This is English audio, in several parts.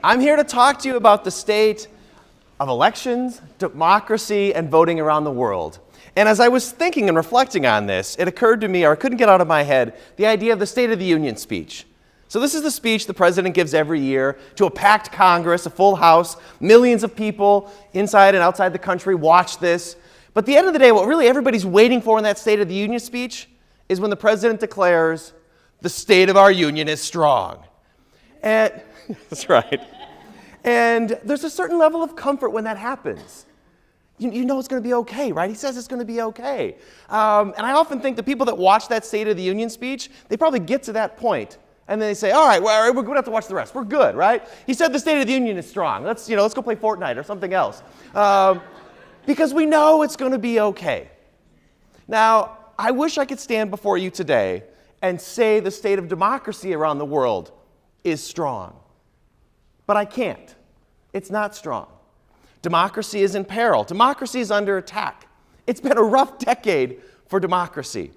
I'm here to talk to you about the state of elections, democracy, and voting around the world. And as I was thinking and reflecting on this, it occurred to me, or I couldn't get out of my head, the idea of the State of the Union speech. So this is the speech the president gives every year to a packed Congress, a full House. Millions of people inside and outside the country watch this. But at the end of the day, what really everybody's waiting for in that State of the Union speech is when the president declares, the state of our union is strong. And that's right. And there's a certain level of comfort when that happens. You know it's going to be okay, right? He says it's going to be okay. And I often think the people that watch that State of the Union speech, they probably get to that point, and then they say, all right, we're going to have to watch the rest. We're good, right? He said the State of the Union is strong. Let's go play Fortnite or something else. Because we know it's going to be okay. Now, I wish I could stand before you today and say the state of democracy around the world is strong. But I can't. It's not strong. Democracy is in peril. Democracy is under attack. It's been a rough decade for democracy,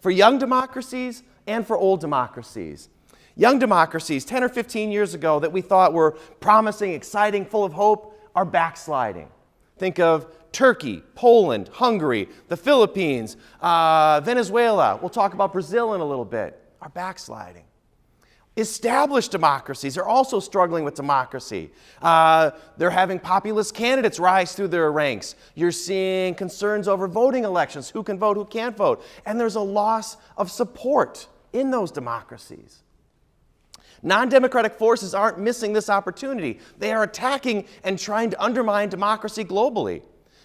for young democracies and for old democracies. Young democracies, 10 or 15 years ago, that we thought were promising, exciting, full of hope, are backsliding. Think of Turkey, Poland, Hungary, the Philippines, Venezuela. We'll talk about Brazil in a little bit, are backsliding. Established democracies are also struggling with democracy. They're having populist candidates rise through their ranks. You're seeing concerns over voting elections, who can vote, who can't vote. And there's a loss of support in those democracies. Non-democratic forces aren't missing this opportunity. They are attacking and trying to undermine democracy globally.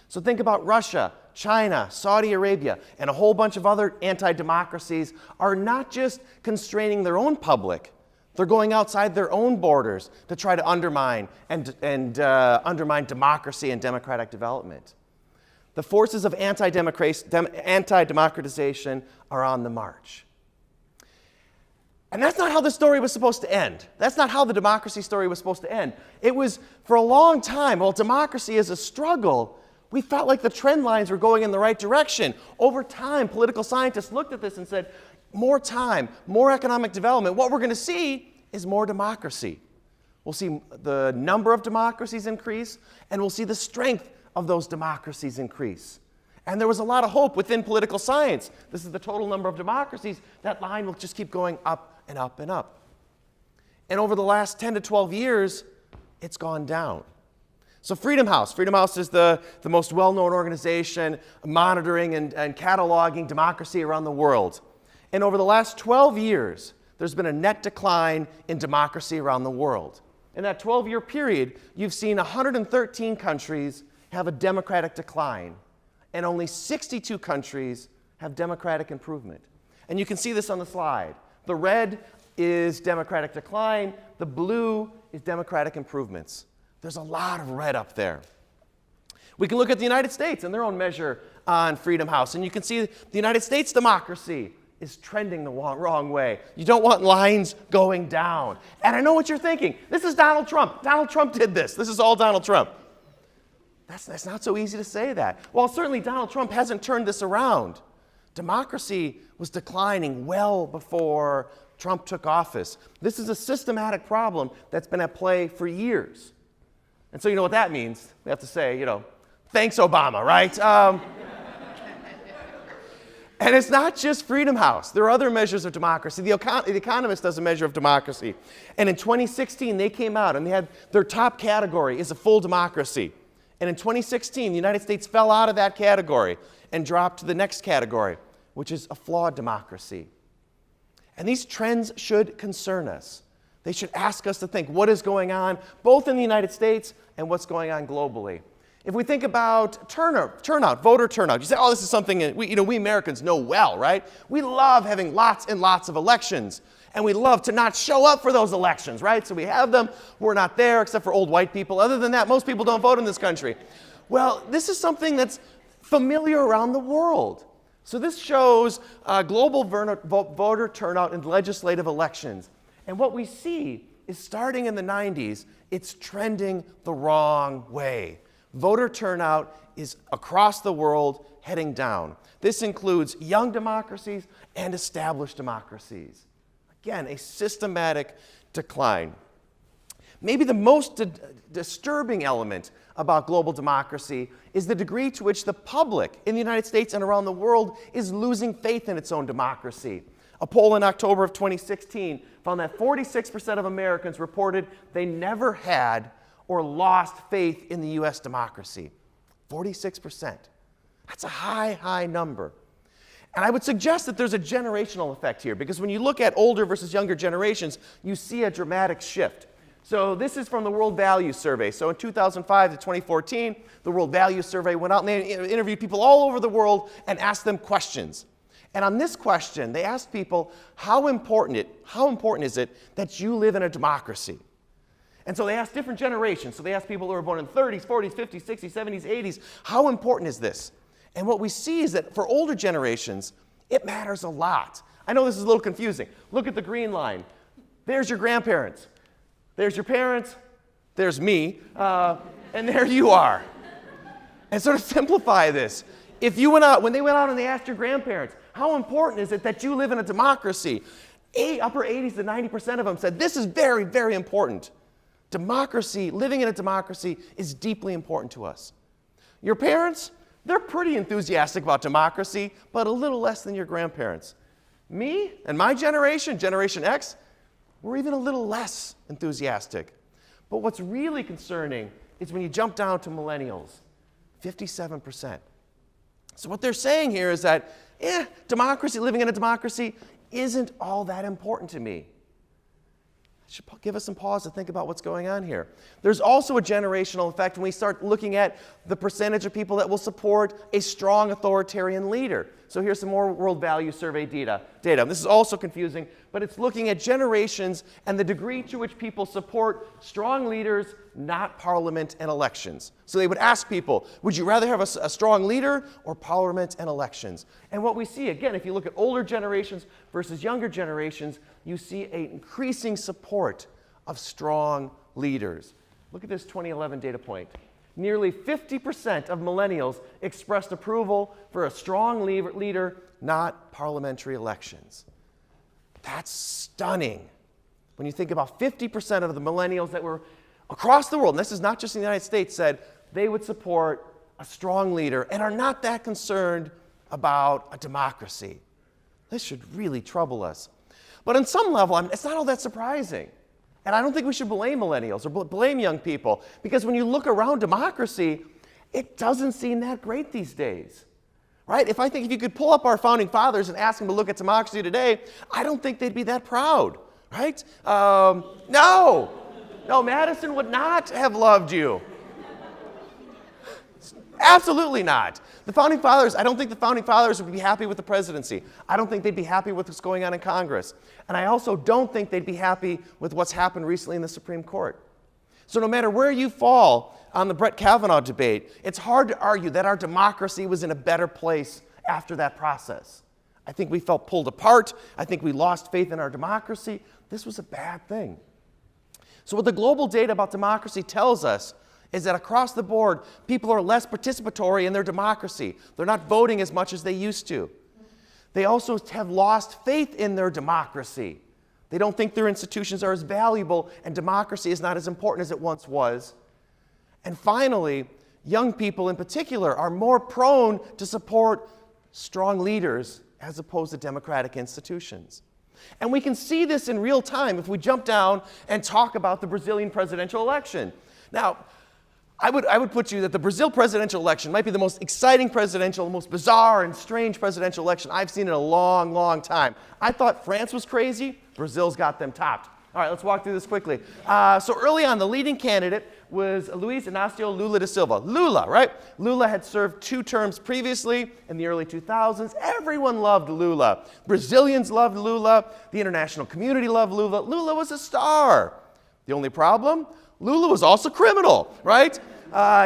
So think about Russia, China, Saudi Arabia, and a whole bunch of other anti-democracies are not just constraining their own public, they're going outside their own borders to try to undermine undermine democracy and democratic development. The forces of anti-democratization are on the march. And that's not how the story was supposed to end. That's not how the democracy story was supposed to end. It was, for a long time, while democracy is a struggle, we felt like the trend lines were going in the right direction. Over time, political scientists looked at this and said, more time, more economic development. What we're going to see is more democracy. We'll see the number of democracies increase, and we'll see the strength of those democracies increase. And there was a lot of hope within political science. This is the total number of democracies. That line will just keep going up and up and up. And over the last 10 to 12 years, it's gone down. So Freedom House is the most well-known organization monitoring and cataloging democracy around the world. And over the last 12 years, there's been a net decline in democracy around the world. In that 12-year period, you've seen 113 countries have a democratic decline, and only 62 countries have democratic improvement. And you can see this on the slide. The red is democratic decline, the blue is democratic improvements. There's a lot of red up there. We can look at the United States and their own measure on Freedom House, and you can see the United States democracy is trending the wrong way. You don't want lines going down. And I know what you're thinking. This is Donald Trump. Donald Trump did this. This is all Donald Trump. That's not so easy to say that. Well, certainly Donald Trump hasn't turned this around. Democracy was declining well before Trump took office. This is a systematic problem that's been at play for years. And so you know what that means. We have to say, thanks, Obama, right? And it's not just Freedom House. There are other measures of democracy. The Economist does a measure of democracy. And in 2016, they came out and they had their top category is a full democracy. And in 2016, the United States fell out of that category and dropped to the next category, which is a flawed democracy. And these trends should concern us. They should ask us to think what is going on, both in the United States and what's going on globally. If we think about turnout, voter turnout, you say, oh, this is something we Americans know well, right? We love having lots and lots of elections, and we love to not show up for those elections, right? So we have them, we're not there, except for old white people. Other than that, most people don't vote in this country. Well, this is something that's familiar around the world. So this shows global voter turnout in legislative elections. And what we see is starting in the 90s, it's trending the wrong way. Voter turnout is across the world heading down. This includes young democracies and established democracies. Again, a systematic decline. Maybe the most disturbing element about global democracy is the degree to which the public in the United States and around the world is losing faith in its own democracy. A poll in October of 2016 found that 46% of Americans reported they never had or lost faith in the U.S. democracy. 46%. That's a high, high number. And I would suggest that there's a generational effect here, because when you look at older versus younger generations, you see a dramatic shift. So this is from the World Values Survey. So in 2005 to 2014, the World Values Survey went out and they interviewed people all over the world and asked them questions. And on this question, they asked people, how important is it that you live in a democracy? And so they asked different generations. So they asked people who were born in the 30s, 40s, 50s, 60s, 70s, 80s, how important is this? And what we see is that for older generations, it matters a lot. I know this is a little confusing. Look at the green line. There's your grandparents. There's your parents. There's me. And there you are. And so to simplify this, if you went out, when they went out and they asked your grandparents, how important is it that you live in a democracy? Upper 80s to 90% of them said, this is very, very important. Democracy, living in a democracy is deeply important to us. Your parents, they're pretty enthusiastic about democracy, but a little less than your grandparents. Me and my generation, Generation X, we're even a little less enthusiastic. But what's really concerning is when you jump down to millennials, 57%. So what they're saying here is that, democracy, living in a democracy, isn't all that important to me. It should give us some pause to think about what's going on here. There's also a generational effect when we start looking at the percentage of people that will support a strong authoritarian leader. So here's some more World Values Survey data. This is also confusing, but it's looking at generations and the degree to which people support strong leaders, not parliament and elections. So they would ask people, would you rather have a strong leader or parliament and elections? And what we see, again, if you look at older generations versus younger generations, you see an increasing support of strong leaders. Look at this 2011 data point. Nearly 50% of millennials expressed approval for a strong leader, not parliamentary elections. That's stunning. When you think about 50% of the millennials that were across the world, and this is not just in the United States, said they would support a strong leader and are not that concerned about a democracy. This should really trouble us. But on some level, it's not all that surprising. And I don't think we should blame millennials or blame young people, because when you look around democracy, it doesn't seem that great these days, right? If you could pull up our founding fathers and ask them to look at democracy today, I don't think they'd be that proud, right? No, Madison would not have loved you. Absolutely not. The founding fathers, I don't think the founding fathers would be happy with the presidency. I don't think they'd be happy with what's going on in Congress. And I also don't think they'd be happy with what's happened recently in the Supreme Court. So no matter where you fall on the Brett Kavanaugh debate, it's hard to argue that our democracy was in a better place after that process. I think we felt pulled apart. I think we lost faith in our democracy. This was a bad thing. So what the global data about democracy tells us is that across the board, people are less participatory in their democracy. They're not voting as much as they used to. They also have lost faith in their democracy. They don't think their institutions are as valuable, and democracy is not as important as it once was. And finally, young people in particular are more prone to support strong leaders as opposed to democratic institutions. And we can see this in real time if we jump down and talk about the Brazilian presidential election. Now, I would put you that the Brazil presidential election might be the most exciting presidential, most bizarre and strange presidential election I've seen in a long, long time. I thought France was crazy. Brazil's got them topped. All right, let's walk through this quickly. So early on, the leading candidate was Luiz Inácio Lula da Silva. Lula, right? Lula had served 2 terms previously in the early 2000s. Everyone loved Lula. Brazilians loved Lula. The international community loved Lula. Lula was a star. The only problem? Lula was also criminal, right?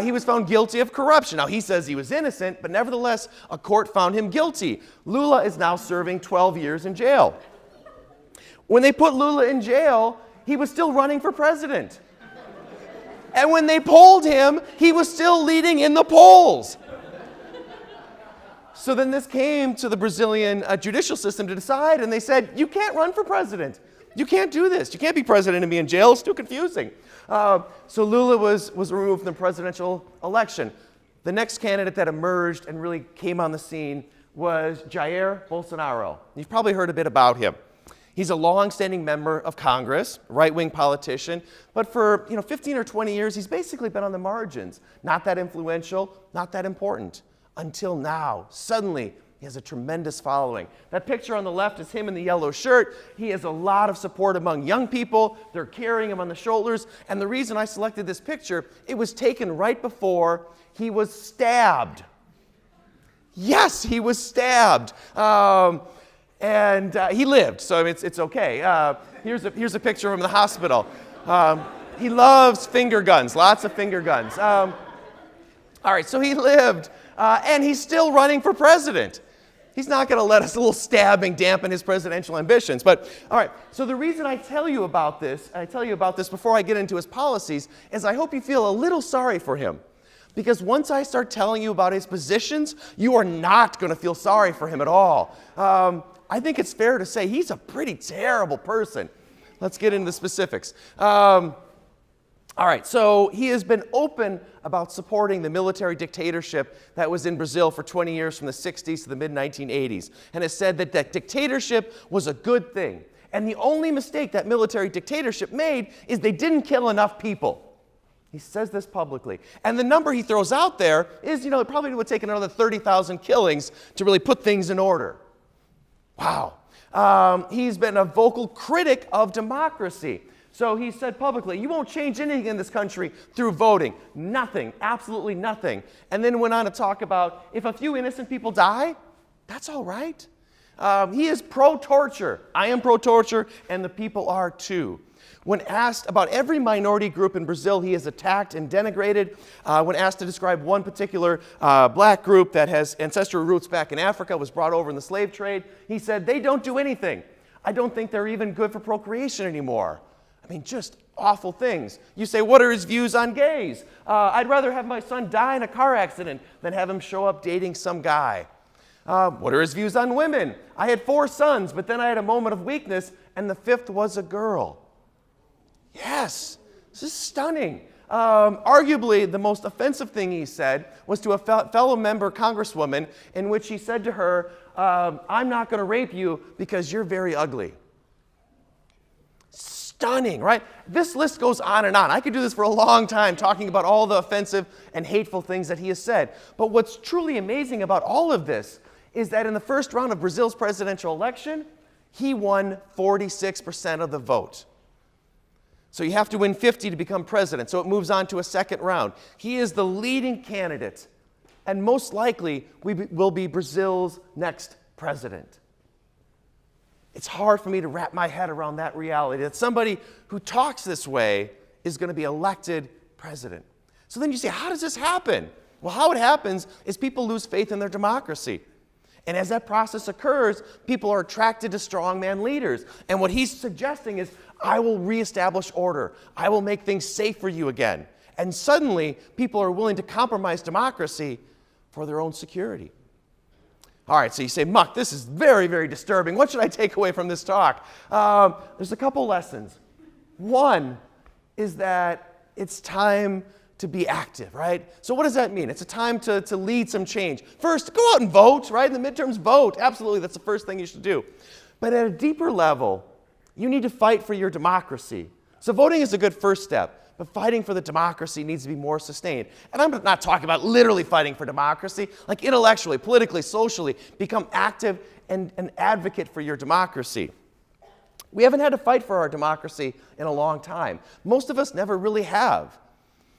He was found guilty of corruption. Now, he says he was innocent, but nevertheless, a court found him guilty. Lula is now serving 12 years in jail. When they put Lula in jail, he was still running for president. And when they polled him, he was still leading in the polls. So then this came to the Brazilian judicial system to decide, and they said, you can't run for president. You can't do this. You can't be president and be in jail. It's too confusing. So Lula was removed from the presidential election. The next candidate that emerged and really came on the scene was Jair Bolsonaro. You've probably heard a bit about him. He's a long-standing member of Congress, right-wing politician, but for 15 or 20 years, he's basically been on the margins. Not that influential, not that important, until now. Suddenly, he has a tremendous following. That picture on the left is him in the yellow shirt. He has a lot of support among young people. They're carrying him on the shoulders. And the reason I selected this picture, it was taken right before he was stabbed. Yes, he was stabbed. And he lived, so it's okay. Here's a picture from the hospital. He loves finger guns, lots of finger guns. All right, so he lived, and he's still running for president. He's not going to let a little stabbing dampen his presidential ambitions. But, all right, so the reason I tell you about this before I get into his policies, is I hope you feel a little sorry for him. Because once I start telling you about his positions, you are not going to feel sorry for him at all. I think it's fair to say he's a pretty terrible person. Let's get into the specifics. All right, so he has been open about supporting the military dictatorship that was in Brazil for 20 years from the 60s to the mid-1980s, and has said that that dictatorship was a good thing. And the only mistake that military dictatorship made is they didn't kill enough people. He says this publicly. And the number he throws out there is, it probably would take another 30,000 killings to really put things in order. Wow. He's been a vocal critic of democracy. So he said publicly, you won't change anything in this country through voting. Nothing, absolutely nothing. And then went on to talk about if a few innocent people die, that's all right. He is pro-torture. I am pro-torture, and the people are too. When asked about every minority group in Brazil he has attacked and denigrated, when asked to describe one particular black group that has ancestral roots back in Africa, was brought over in the slave trade, he said, they don't do anything. I don't think they're even good for procreation anymore. I mean, just awful things. You say, what are his views on gays? I'd rather have my son die in a car accident than have him show up dating some guy. What are his views on women? I had 4 sons, but then I had a moment of weakness, and the 5th was a girl. Yes, this is stunning. Arguably, the most offensive thing he said was to a fellow member congresswoman, in which he said to her, I'm not going to rape you because you're very ugly. Stunning, right? This list goes on and on. I could do this for a long time, talking about all the offensive and hateful things that he has said. But what's truly amazing about all of this is that in the first round of Brazil's presidential election, he won 46% of the vote. So you have to win 50 to become president. So it moves on to a second round. He is the leading candidate, and most likely will be Brazil's next president. It's hard for me to wrap my head around that reality, that somebody who talks this way is going to be elected president. So then you say, how does this happen? Well, how it happens is people lose faith in their democracy. And as that process occurs, people are attracted to strongman leaders. And what he's suggesting is, I will reestablish order. I will make things safe for you again. And suddenly, people are willing to compromise democracy for their own security. All right, so you say, Muck, this is very, very disturbing. What should I take away from this talk? There's a couple lessons. One is that it's time to be active, right? So what does that mean? It's a time to lead some change. First, go out and vote, right? In the midterms, vote. Absolutely, that's the first thing you should do. But at a deeper level, you need to fight for your democracy. So voting is a good first step. But fighting for the democracy needs to be more sustained. And I'm not talking about literally fighting for democracy, like intellectually, politically, socially, become active and an advocate for your democracy. We haven't had to fight for our democracy in a long time. Most of us never really have.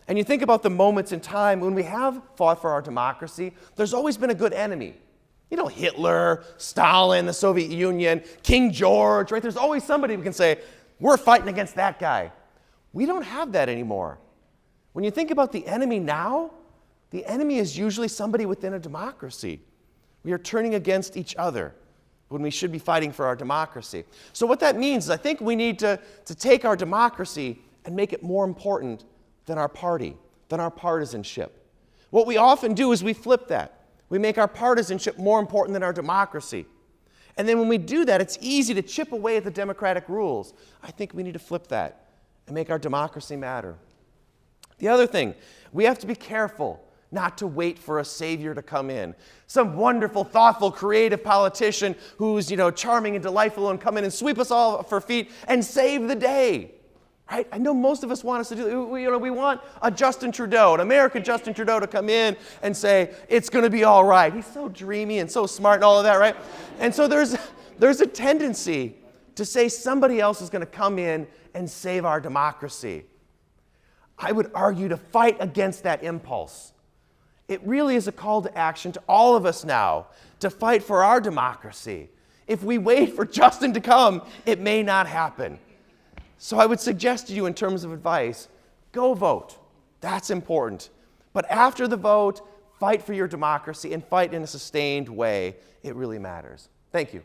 And you think about the moments in time when we have fought for our democracy, there's always been a good enemy. Hitler, Stalin, the Soviet Union, King George, right? There's always somebody who can say, we're fighting against that guy. We don't have that anymore. When you think about the enemy now, the enemy is usually somebody within a democracy. We are turning against each other when we should be fighting for our democracy. So what that means is I think we need to take our democracy and make it more important than our party, than our partisanship. What we often do is we flip that. We make our partisanship more important than our democracy. And then when we do that, it's easy to chip away at the democratic rules. I think we need to flip that and make our democracy matter. The other thing, we have to be careful not to wait for a savior to come in. Some wonderful, thoughtful, creative politician who's, charming and delightful and come in and sweep us all off our feet and save the day. Right? I know most of us want us to do, we want a Justin Trudeau, an American Justin Trudeau to come in and say, it's going to be all right. He's so dreamy and so smart and all of that, right? And so there's a tendency to say somebody else is going to come in and save our democracy. I would argue to fight against that impulse. It really is a call to action to all of us now to fight for our democracy. If we wait for Justin to come, it may not happen. So I would suggest to you in terms of advice, go vote. That's important. But after the vote, fight for your democracy and fight in a sustained way. It really matters. Thank you.